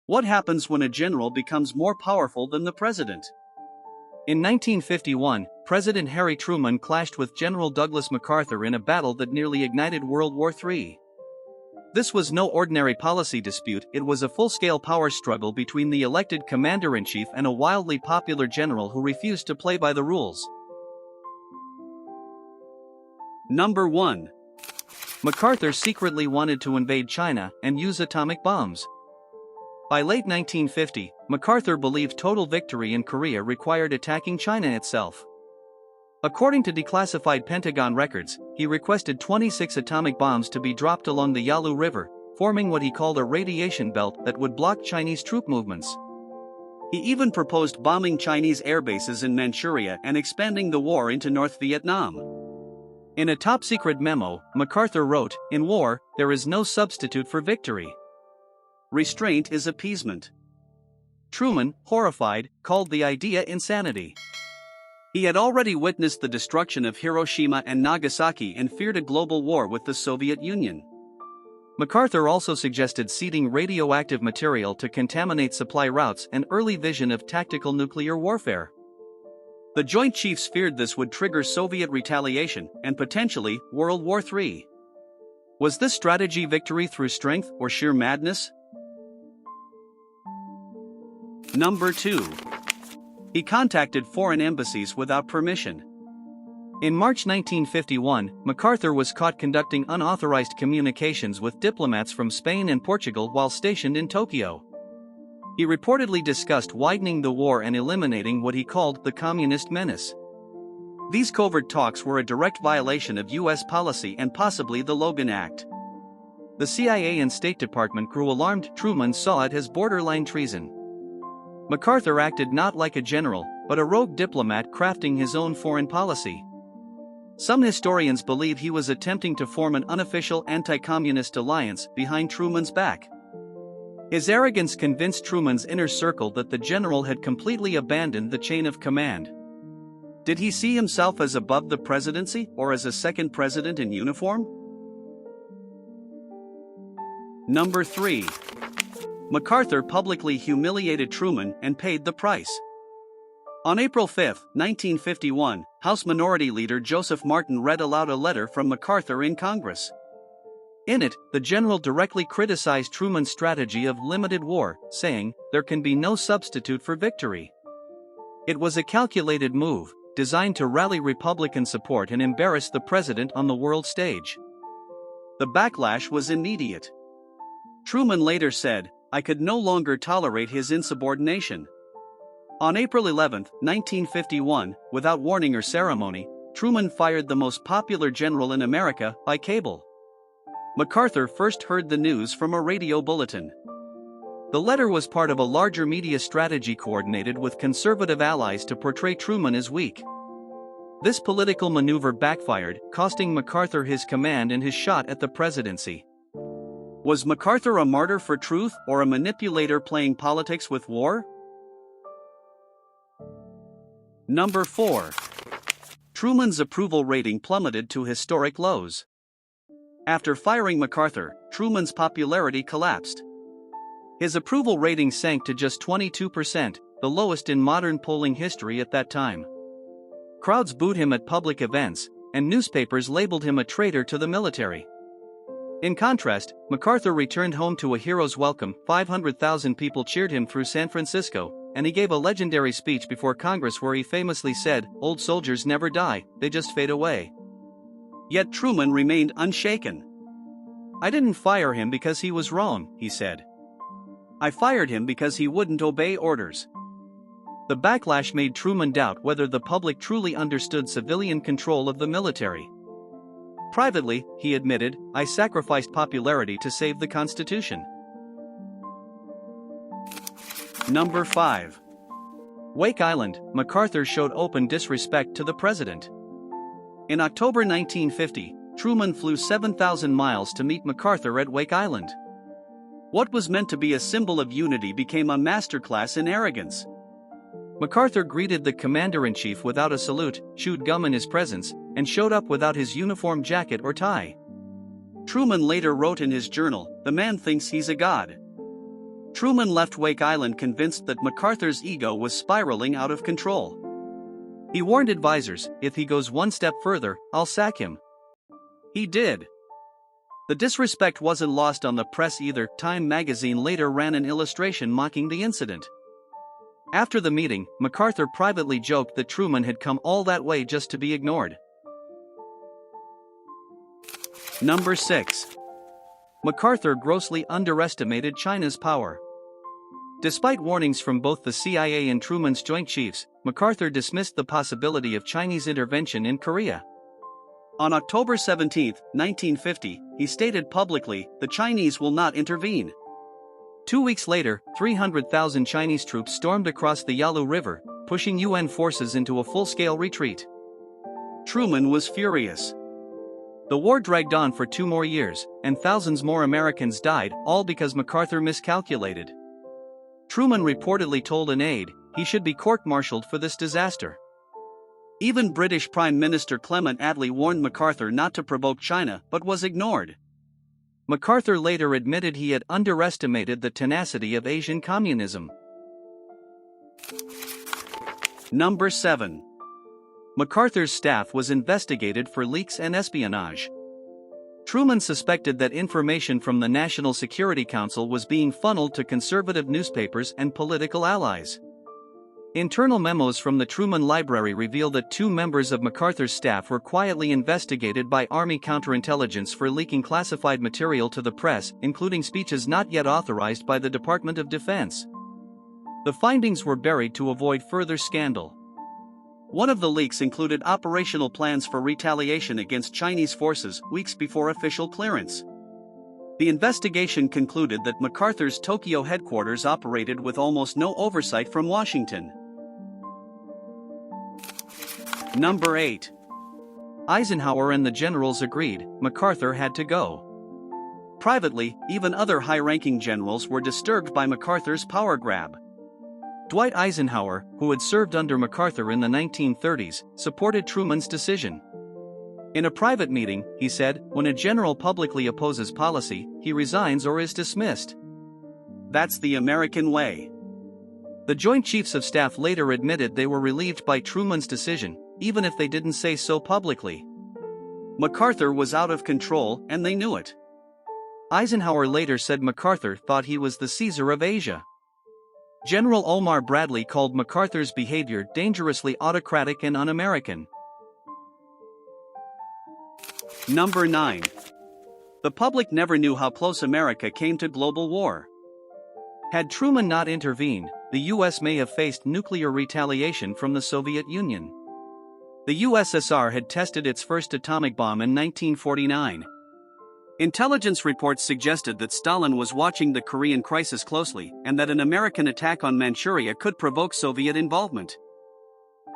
What happens when a general becomes more powerful than the president? In 1951, President Harry Truman clashed with General Douglas MacArthur in a battle that nearly ignited World War III. This was no ordinary policy dispute, it was a full-scale power struggle between the elected commander-in-chief and a wildly popular general who refused to play by the rules. Number 1. MacArthur secretly wanted to invade China and use atomic bombs. By late 1950, MacArthur believed total victory in Korea required attacking China itself. According to declassified Pentagon records, he requested 26 atomic bombs to be dropped along the Yalu River, forming what he called a radiation belt that would block Chinese troop movements. He even proposed bombing Chinese air bases in Manchuria and expanding the war into North Vietnam. In a top-secret memo, MacArthur wrote, "In war, there is no substitute for victory. Restraint is appeasement." Truman, horrified, called the idea insanity. He had already witnessed the destruction of Hiroshima and Nagasaki and feared a global war with the Soviet Union. MacArthur also suggested seeding radioactive material to contaminate supply routes and early vision of tactical nuclear warfare. The Joint Chiefs feared this would trigger Soviet retaliation and potentially World War III. Was this strategy victory through strength or sheer madness? Number 2. He contacted foreign embassies without permission. In March 1951, MacArthur was caught conducting unauthorized communications with diplomats from Spain and Portugal while stationed in Tokyo. He reportedly discussed widening the war and eliminating what he called the communist menace. These covert talks were a direct violation of U.S. policy and possibly the Logan Act. The CIA and State Department grew alarmed. Truman saw it as borderline treason. MacArthur acted not like a general, but a rogue diplomat crafting his own foreign policy. Some historians believe he was attempting to form an unofficial anti-communist alliance behind Truman's back. His arrogance convinced Truman's inner circle that the general had completely abandoned the chain of command. Did he see himself as above the presidency or as a second president in uniform? Number 3. MacArthur publicly humiliated Truman and paid the price. On April 5, 1951, House Minority Leader Joseph Martin read aloud a letter from MacArthur in Congress. In it, the general directly criticized Truman's strategy of limited war, saying, "There can be no substitute for victory." It was a calculated move, designed to rally Republican support and embarrass the president on the world stage. The backlash was immediate. Truman later said, "I could no longer tolerate his insubordination." On April 11, 1951, without warning or ceremony, Truman fired the most popular general in America by cable. MacArthur first heard the news from a radio bulletin. The letter was part of a larger media strategy coordinated with conservative allies to portray Truman as weak. This political maneuver backfired, costing MacArthur his command and his shot at the presidency. Was MacArthur a martyr for truth or a manipulator playing politics with war? Number 4. Truman's approval rating plummeted to historic lows. After firing MacArthur, Truman's popularity collapsed. His approval rating sank to just 22%, the lowest in modern polling history at that time. Crowds booed him at public events, and newspapers labeled him a traitor to the military. In contrast, MacArthur returned home to a hero's welcome. 500,000 people cheered him through San Francisco, and he gave a legendary speech before Congress where he famously said, "Old soldiers never die, they just fade away." Yet Truman remained unshaken. "I didn't fire him because he was wrong," he said. "I fired him because he wouldn't obey orders." The backlash made Truman doubt whether the public truly understood civilian control of the military. Privately, he admitted, "I sacrificed popularity to save the Constitution." Number 5. Wake Island, MacArthur showed open disrespect to the president. In October 1950, Truman flew 7,000 miles to meet MacArthur at Wake Island. What was meant to be a symbol of unity became a masterclass in arrogance. MacArthur greeted the commander-in-chief without a salute, chewed gum in his presence, and showed up without his uniform jacket or tie. Truman later wrote in his journal, "The man thinks he's a god." Truman left Wake Island convinced that MacArthur's ego was spiraling out of control. He warned advisors, if he goes one step further, I'll sack him. He did. The disrespect wasn't lost on the press either. Time magazine later ran an illustration mocking the incident. After the meeting, MacArthur privately joked that Truman had come all that way just to be ignored. Number 6. MacArthur grossly underestimated China's power. Despite warnings from both the CIA and Truman's Joint Chiefs, MacArthur dismissed the possibility of Chinese intervention in Korea. On October 17, 1950, he stated publicly, "The Chinese will not intervene." 2 weeks later, 300,000 Chinese troops stormed across the Yalu River, pushing UN forces into a full-scale retreat. Truman was furious. The war dragged on for 2 more years, and thousands more Americans died, all because MacArthur miscalculated. Truman reportedly told an aide he should be court-martialed for this disaster. Even British Prime Minister Clement Attlee warned MacArthur not to provoke China but was ignored. MacArthur later admitted he had underestimated the tenacity of Asian communism. Number 7. MacArthur's staff was investigated for leaks and espionage. Truman suspected that information from the National Security Council was being funneled to conservative newspapers and political allies. Internal memos from the Truman Library reveal that 2 members of MacArthur's staff were quietly investigated by Army counterintelligence for leaking classified material to the press, including speeches not yet authorized by the Department of Defense. The findings were buried to avoid further scandal. One of the leaks included operational plans for retaliation against Chinese forces weeks before official clearance. The investigation concluded that MacArthur's Tokyo headquarters operated with almost no oversight from Washington. Number 8. Eisenhower and the generals agreed MacArthur had to go. Privately, even other high-ranking generals were disturbed by MacArthur's power grab. Dwight Eisenhower, who had served under MacArthur in the 1930s, supported Truman's decision. In a private meeting, he said, when a general publicly opposes policy, he resigns or is dismissed. That's the American way. The Joint Chiefs of Staff later admitted they were relieved by Truman's decision, even if they didn't say so publicly. MacArthur was out of control, and they knew it. Eisenhower later said MacArthur thought he was the Caesar of Asia. General Omar Bradley called MacArthur's behavior dangerously autocratic and un-American. Number 9. The public never knew how close America came to global war. Had Truman not intervened, the US may have faced nuclear retaliation from the Soviet Union. The USSR had tested its first atomic bomb in 1949. Intelligence reports suggested that Stalin was watching the Korean crisis closely and that an American attack on Manchuria could provoke Soviet involvement.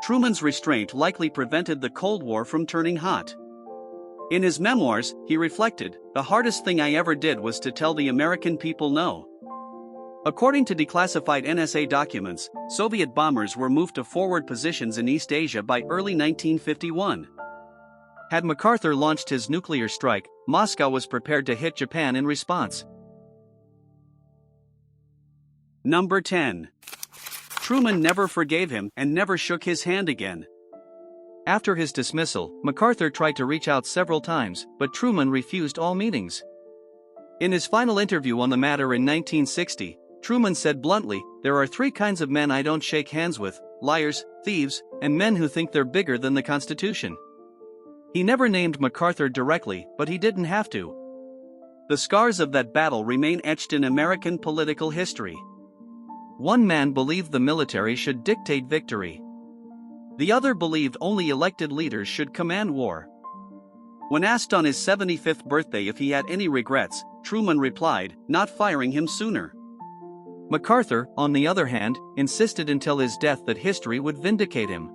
Truman's restraint likely prevented the Cold War from turning hot. In his memoirs, he reflected, "The hardest thing I ever did was to tell the American people no." According to declassified NSA documents, Soviet bombers were moved to forward positions in East Asia by early 1951. Had MacArthur launched his nuclear strike, Moscow was prepared to hit Japan in response. Number 10. Truman never forgave him and never shook his hand again. After his dismissal, MacArthur tried to reach out several times, but Truman refused all meetings. In his final interview on the matter in 1960, Truman said bluntly, "There are 3 kinds of men I don't shake hands with: liars, thieves, and men who think they're bigger than the Constitution." He never named MacArthur directly, but he didn't have to. The scars of that battle remain etched in American political history. One man believed the military should dictate victory. The other believed only elected leaders should command war. When asked on his 75th birthday if he had any regrets, Truman replied, "Not firing him sooner." MacArthur, on the other hand, insisted until his death that history would vindicate him.